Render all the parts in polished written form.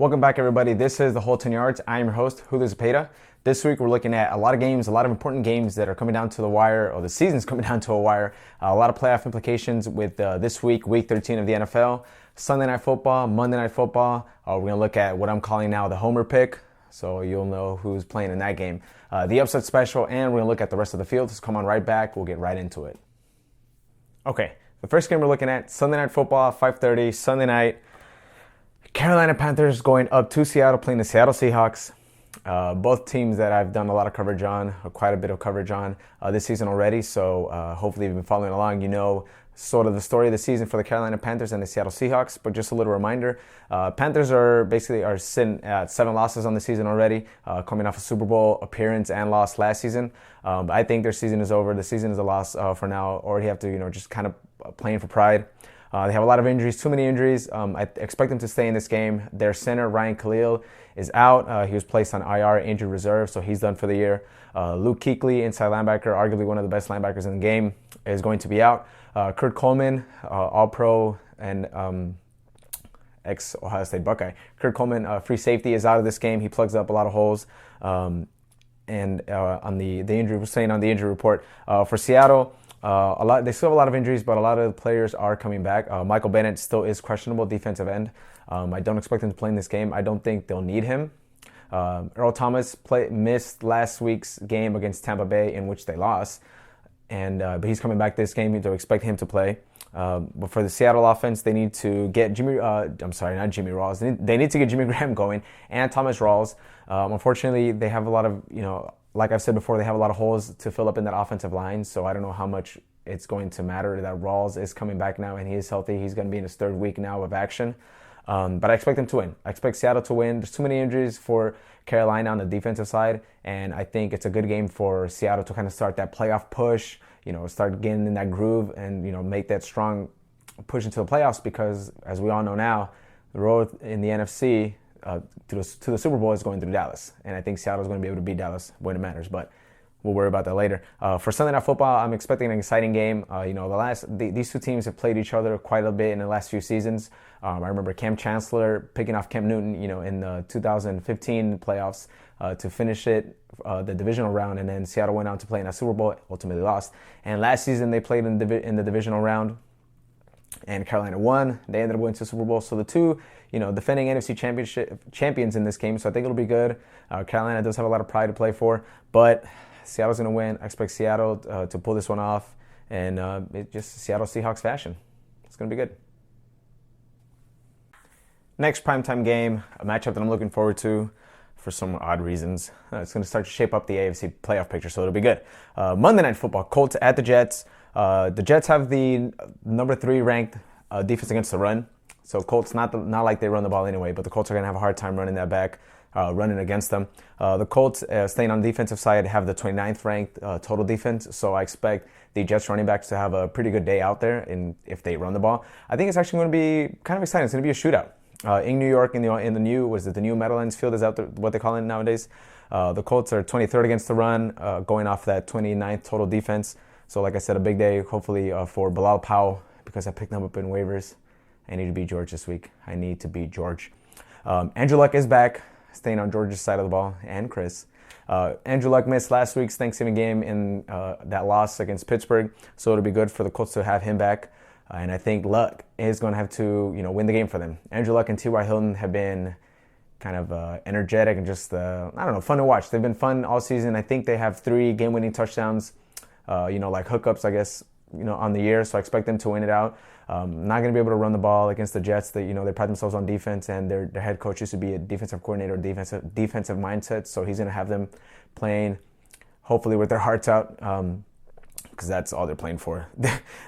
Welcome back, everybody. This is the Whole 10 Yards. I am your host, Julio Zepeda. This week, we're looking at a lot of games, a lot of important games that are coming down to the wire, or the season's coming down to a wire. A lot of playoff implications with this week, Week 13 of the NFL. Sunday Night Football, Monday Night Football. We're going to look at what I'm calling now the Homer pick, so you'll know who's playing in that game. The upset special, and we're going to look at the rest of the field. So come on right back. We'll get right into it. Okay, the first game we're looking at, Sunday Night Football, 5:30, Sunday night. Carolina Panthers going up to Seattle, playing the Seattle Seahawks. Both teams that I've done a lot of coverage on, quite a bit of coverage on this season already. So hopefully you've been following along. You know sort of the story of the season for the Carolina Panthers and the Seattle Seahawks. But just a little reminder, Panthers are sitting at 7 losses on the season already, coming off a Super Bowl appearance and loss last season. I think their season is over. The season is a loss for now. Already have to, just kind of playing for pride. They have a lot of injuries, too many injuries. I expect them to stay in this game. Their center, Ryan Khalil, is out. He was placed on IR, injured reserve, so he's done for the year. Luke Kuechly, inside linebacker, arguably one of the best linebackers in the game, is going to be out. Kurt Coleman, All-Pro and ex-Ohio State Buckeye. Kurt Coleman, free safety, is out of this game. He plugs up a lot of holes. And on the injury, we're saying on the injury report for Seattle, they still have a lot of injuries, but a lot of the players are coming back. Michael Bennett still is questionable, defensive end. I don't expect him to play in this game. I don't think they'll need him. Earl Thomas missed last week's game against Tampa Bay, in which they lost, but he's coming back this game. You don't expect him to play. But for the Seattle offense, they need to get Jimmy They need to get Jimmy Graham going and Thomas Rawls. Unfortunately, they have a lot of, like I've said before, they have a lot of holes to fill up in that offensive line, so I don't know how much it's going to matter that Rawls is coming back now and he is healthy. He's going to be in his third week now of action. But I expect them to win. I expect Seattle to win. There's too many injuries for Carolina on the defensive side, and I think it's a good game for Seattle to kind of start that playoff push, start getting in that groove and, make that strong push into the playoffs, because as we all know now, the road in the NFC to the Super Bowl is going through Dallas, and I think Seattle's going to be able to beat Dallas when it matters, but we'll worry about that later. For Sunday Night Football, I'm expecting an exciting game. These two teams have played each other quite a bit in the last few seasons. I remember Cam Chancellor picking off Cam Newton, in the 2015 playoffs to finish it, the divisional round, and then Seattle went on to play in a Super Bowl, ultimately lost. And last season they played in the divisional round, and Carolina won. They ended up winning the Super Bowl. So the two, defending NFC championship champions in this game. So I think it'll be good. Carolina does have a lot of pride to play for, but Seattle's going to win. I expect Seattle to pull this one off, and it's just Seattle Seahawks fashion. It's going to be good. Next primetime game, a matchup that I'm looking forward to for some odd reasons. It's going to start to shape up the AFC playoff picture, so it'll be good. Monday Night Football, Colts at the Jets. The Jets have the number 3 ranked defense against the run. So Colts, not like they run the ball anyway, but the Colts are going to have a hard time running that back, running against them. The Colts, staying on the defensive side, have the 29th ranked total defense. So I expect the Jets running backs to have a pretty good day out there if they run the ball. I think it's actually going to be kind of exciting. It's going to be a shootout. In New York, in the new Meadowlands Field, is out there, what they call it nowadays. The Colts are 23rd against the run, going off that 29th total defense. So like I said, a big day hopefully for Bilal Powell, because I picked him up in waivers. I need to beat George this week. I need to beat George. Andrew Luck is back, staying on George's side of the ball, and Chris. Andrew Luck missed last week's Thanksgiving game in that loss against Pittsburgh, so it'll be good for the Colts to have him back. And I think Luck is going to have to, win the game for them. Andrew Luck and T.Y. Hilton have been kind of energetic and just, fun to watch. They've been fun all season. I think they have 3 game-winning touchdowns, like hookups, I guess, on the year. So I expect them to win it out. Not going to be able to run the ball against the Jets. They pride themselves on defense, and their head coach used to be a defensive coordinator, defensive mindset. So he's going to have them playing, hopefully, with their hearts out. Because that's all they're playing for.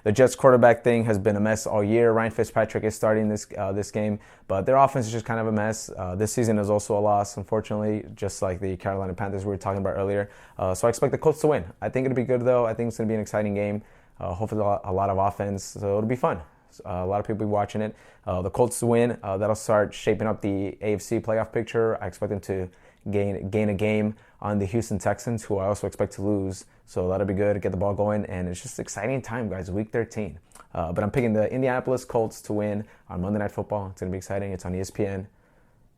The Jets quarterback thing has been a mess all year. Ryan Fitzpatrick is starting this game, but their offense is just kind of a mess. This season is also a loss, unfortunately, just like the Carolina Panthers we were talking about earlier. So I expect the Colts to win. I think it'll be good, though. I think it's going to be an exciting game. Hopefully a lot of offense, so it'll be fun. A lot of people will be watching it. The Colts to win. That'll start shaping up the AFC playoff picture. I expect them to gain a game on the Houston Texans, who I also expect to lose. So that'll be good to get the ball going, and it's just exciting time, guys. Week 13. But I'm picking the Indianapolis Colts to win on Monday Night Football. It's going to be exciting. It's on ESPN.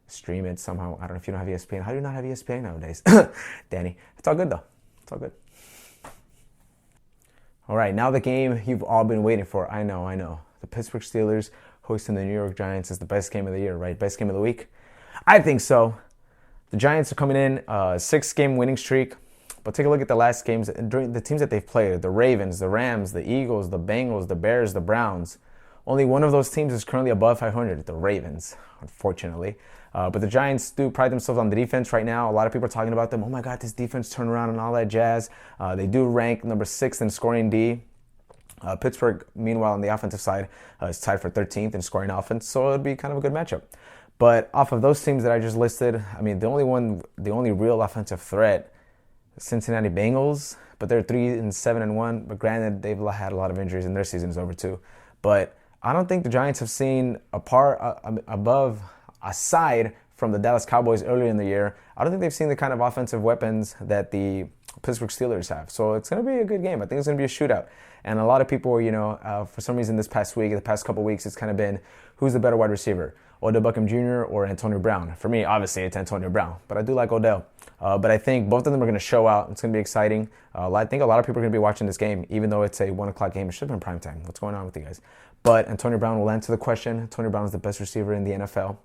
stream it somehow. I don't know if you don't have ESPN. How do you not have ESPN nowadays? Danny, it's all good though. It's all good. All right, now the game you've all been waiting for. I know. The Pittsburgh Steelers hosting the New York Giants is the best game of the year, right? Best game of the week? I think so. The Giants are coming in, 6-game winning streak. But take a look at the last games, during the teams that they've played, the Ravens, the Rams, the Eagles, the Bengals, the Bears, the Browns. Only one of those teams is currently above 500, the Ravens, unfortunately. But the Giants do pride themselves on the defense right now. A lot of people are talking about them. Oh my God, this defense turned around and all that jazz. They do rank number 6 in scoring D. Pittsburgh, meanwhile, on the offensive side, is tied for 13th in scoring offense, so it'd be kind of a good matchup. But off of those teams that I just listed, I mean, the only real offensive threat, Cincinnati Bengals, but they're 3-7-1. But granted, they've had a lot of injuries and their season is over too. But I don't think the Giants have seen aside from the Dallas Cowboys earlier in the year, I don't think they've seen the kind of offensive weapons that the Pittsburgh Steelers have. So it's going to be a good game. I think it's going to be a shootout. And a lot of people, for some reason the past couple weeks, it's kind of been, who's the better wide receiver? Odell Beckham Jr. or Antonio Brown? For me, obviously, it's Antonio Brown, but I do like Odell. But I think both of them are going to show out. It's going to be exciting. I think a lot of people are going to be watching this game, even though it's a 1 o'clock game. It should have been primetime. What's going on with you guys? But Antonio Brown will answer the question. Antonio Brown is the best receiver in the NFL.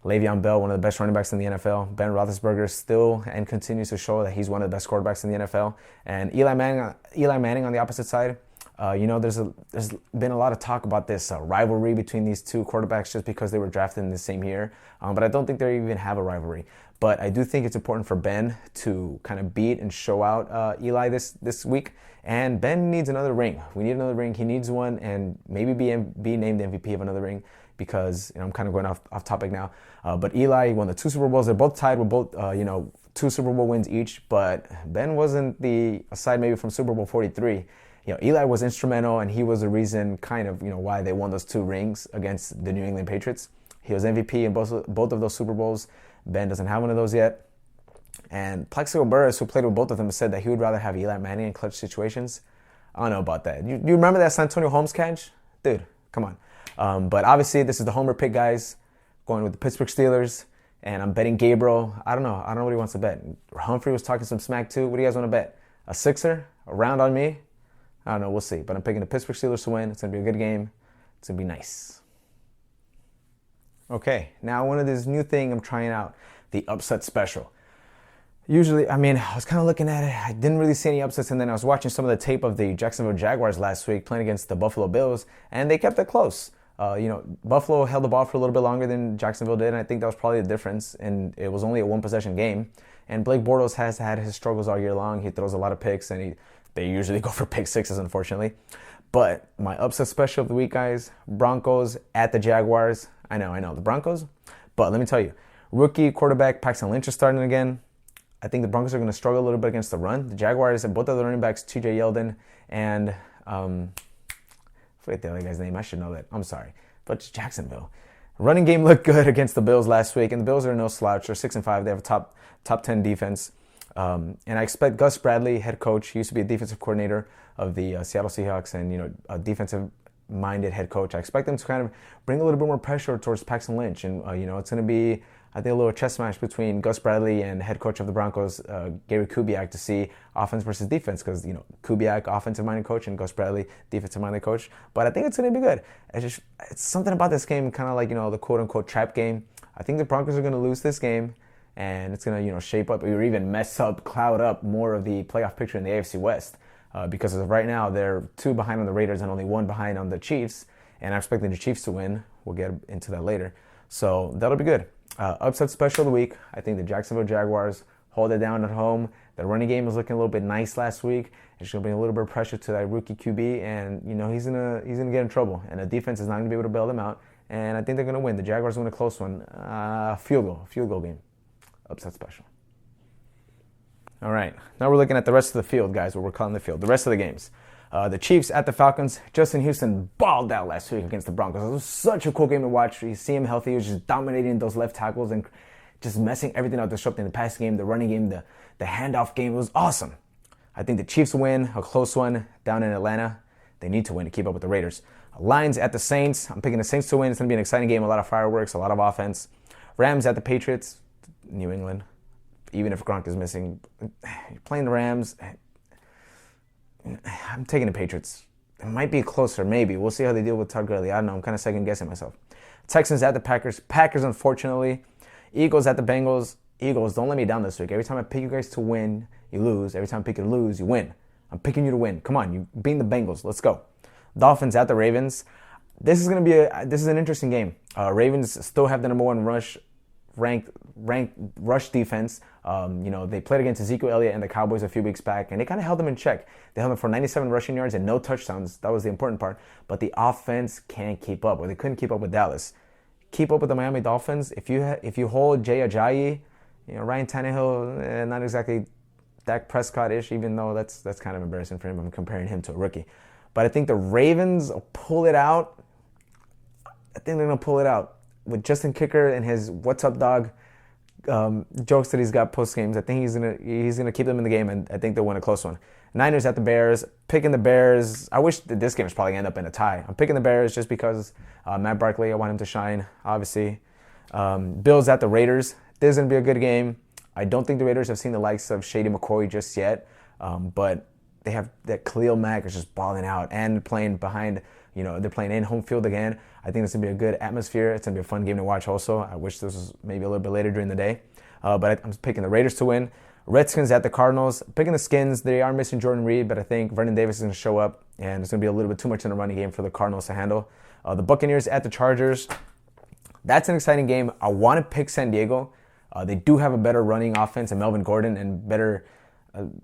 Le'Veon Bell, one of the best running backs in the NFL. Ben Roethlisberger still and continues to show that he's one of the best quarterbacks in the NFL. And Eli Manning on the opposite side. There's been a lot of talk about this rivalry between these two quarterbacks just because they were drafted in the same year. But I don't think they even have a rivalry. But I do think it's important for Ben to kind of beat and show out Eli this week. And Ben needs another ring. We need another ring. He needs one, and maybe be named MVP of another ring, because I'm kind of going off topic now. But Eli won the 2 Super Bowls. They're both tied with both 2 Super Bowl wins each. But Ben wasn't aside maybe from Super Bowl 43. Eli was instrumental, and he was the reason kind of why they won those 2 rings against the New England Patriots. He was MVP in both of those Super Bowls. Ben doesn't have one of those yet. And Plaxico Burress, who played with both of them, said that he would rather have Eli Manning in clutch situations. I don't know about that. You remember that Santonio Holmes catch? Dude, come on. But obviously, this is the homer pick, guys. Going with the Pittsburgh Steelers. And I'm betting Gabriel. I don't know what he wants to bet. Humphrey was talking some smack too. What do you guys want to bet? A sixer? A round on me? I don't know. We'll see. But I'm picking the Pittsburgh Steelers to win. It's going to be a good game. It's going to be nice. Okay, now one of this new thing I'm trying out, the upset special. Usually, I was kind of looking at it. I didn't really see any upsets, and then I was watching some of the tape of the Jacksonville Jaguars last week playing against the Buffalo Bills, and they kept it close. Buffalo held the ball for a little bit longer than Jacksonville did, and I think that was probably the difference, and it was only a 1-possession game. And Blake Bortles has had his struggles all year long. He throws a lot of picks, and they usually go for pick sixes, unfortunately. But my upset special of the week, guys, Broncos at the Jaguars. I know, the Broncos. But let me tell you, rookie quarterback Paxton Lynch is starting again. I think the Broncos are going to struggle a little bit against the run. The Jaguars and both of the running backs, TJ Yeldon and I forget the other guy's name. I should know that. I'm sorry. But it's Jacksonville. Running game looked good against the Bills last week, and the Bills are no slouch. They're 6-5. They have a top 10 defense. And I expect Gus Bradley, head coach, he used to be a defensive coordinator of the Seattle Seahawks, and a defensive-minded head coach. I expect them to kind of bring a little bit more pressure towards Paxton Lynch, and it's going to be, I think, a little chess match between Gus Bradley and head coach of the Broncos, Gary Kubiak, to see offense versus defense, because Kubiak, offensive-minded coach, and Gus Bradley, defensive-minded coach. But I think it's going to be good. It's something about this game, kind of like the quote-unquote trap game. I think the Broncos are going to lose this game, and it's going to shape up or even cloud up more of the playoff picture in the AFC West. Because as of right now, they're 2 behind on the Raiders and only 1 behind on the Chiefs, and I'm expecting the Chiefs to win. We'll get into that later. So that'll be good. Upset special of the week. I think the Jacksonville Jaguars hold it down at home. The running game was looking a little bit nice last week. It's going to bring a little bit of pressure to that rookie QB, and he's gonna get in trouble. And the defense is not going to be able to bail them out. And I think they're going to win. The Jaguars win a close one. Field goal game. Upset special. All right, now we're looking at the rest of the field, guys, what we're calling the field. The rest of the games. The Chiefs at the Falcons. Justin Houston balled out last week against the Broncos. It was such a cool game to watch. You see him healthy. He was just dominating those left tackles and just messing everything up, disrupting the passing game, the running game, the handoff game. It was awesome. I think the Chiefs win, a close one down in Atlanta. They need to win to keep up with the Raiders. Lions at the Saints. I'm picking the Saints to win. It's going to be an exciting game, a lot of fireworks, a lot of offense. Rams at the Patriots. New England. Even if Gronk is missing, you're playing the Rams. I'm taking the Patriots. It might be closer, maybe. We'll see how they deal with Todd Gurley. I don't know. I'm kind of second guessing myself. Texans at the Packers. Packers, unfortunately. Eagles at the Bengals. Eagles, don't let me down this week. Every time I pick you guys to win, you lose. Every time I pick you to lose, you win. I'm picking you to win. Come on, you beat the Bengals. Let's go. Dolphins at the Ravens. This is an interesting game. Ravens still have the number one ranked rush defense. They played against Ezekiel Elliott and the Cowboys a few weeks back, and they kind of held them in check. They held them for 97 rushing yards and no touchdowns. That was the important part. But the offense can't keep up, or they couldn't keep up with Dallas. Keep up with the Miami Dolphins. If you hold Jay Ajayi, Ryan Tannehill, not exactly Dak Prescott-ish, even though that's kind of embarrassing for him. I'm comparing him to a rookie. But I think the Ravens will pull it out. I think they're going to pull it out. With Justin Kicker and his "What's up, dog" jokes that he's got post games, I think he's gonna keep them in the game, and I think they'll win a close one. Niners at the Bears, picking the Bears. I wish that this game is probably gonna end up in a tie. I'm picking the Bears just because Matt Barkley, I want him to shine, obviously. Bills at the Raiders. This is gonna be a good game. I don't think the Raiders have seen the likes of Shady McCoy just yet, but they have that Khalil Mack is just balling out and playing behind. They're playing in home field again. I think it's going to be a good atmosphere. It's going to be a fun game to watch also. I wish this was maybe a little bit later during the day. But I'm picking the Raiders to win. Redskins at the Cardinals. Picking the Skins. They are missing Jordan Reed, but I think Vernon Davis is going to show up, and it's going to be a little bit too much in the running game for the Cardinals to handle. The Buccaneers at the Chargers. That's an exciting game. I want to pick San Diego. They do have a better running offense and Melvin Gordon and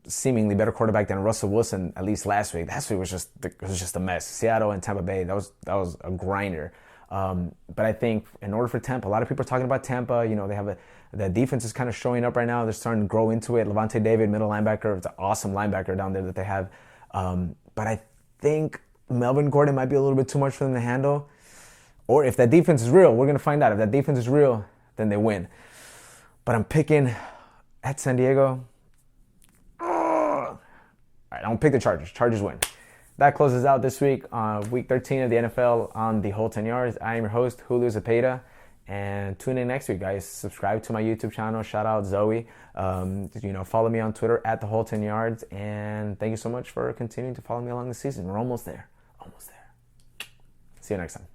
seemingly better quarterback than Russell Wilson, at least last week. Last week was just a mess. Seattle and Tampa Bay, that was a grinder. But I think in order for Tampa, a lot of people are talking about Tampa. They have the defense is kind of showing up right now. They're starting to grow into it. Levante David, middle linebacker, it's an awesome linebacker down there that they have. But I think Melvin Gordon might be a little bit too much for them to handle. Or if that defense is real, we're going to find out. If that defense is real, then they win. But I'm picking at San Diego. All right, I'm going to pick the Chargers. Chargers win. That closes out this week, week 13 of the NFL on the whole 10 yards. I am your host, Julio Zepeda. And tune in next week, guys. Subscribe to my YouTube channel. Shout out Zoe. Follow me on Twitter at the whole 10 yards. And thank you so much for continuing to follow me along the season. We're almost there. Almost there. See you next time.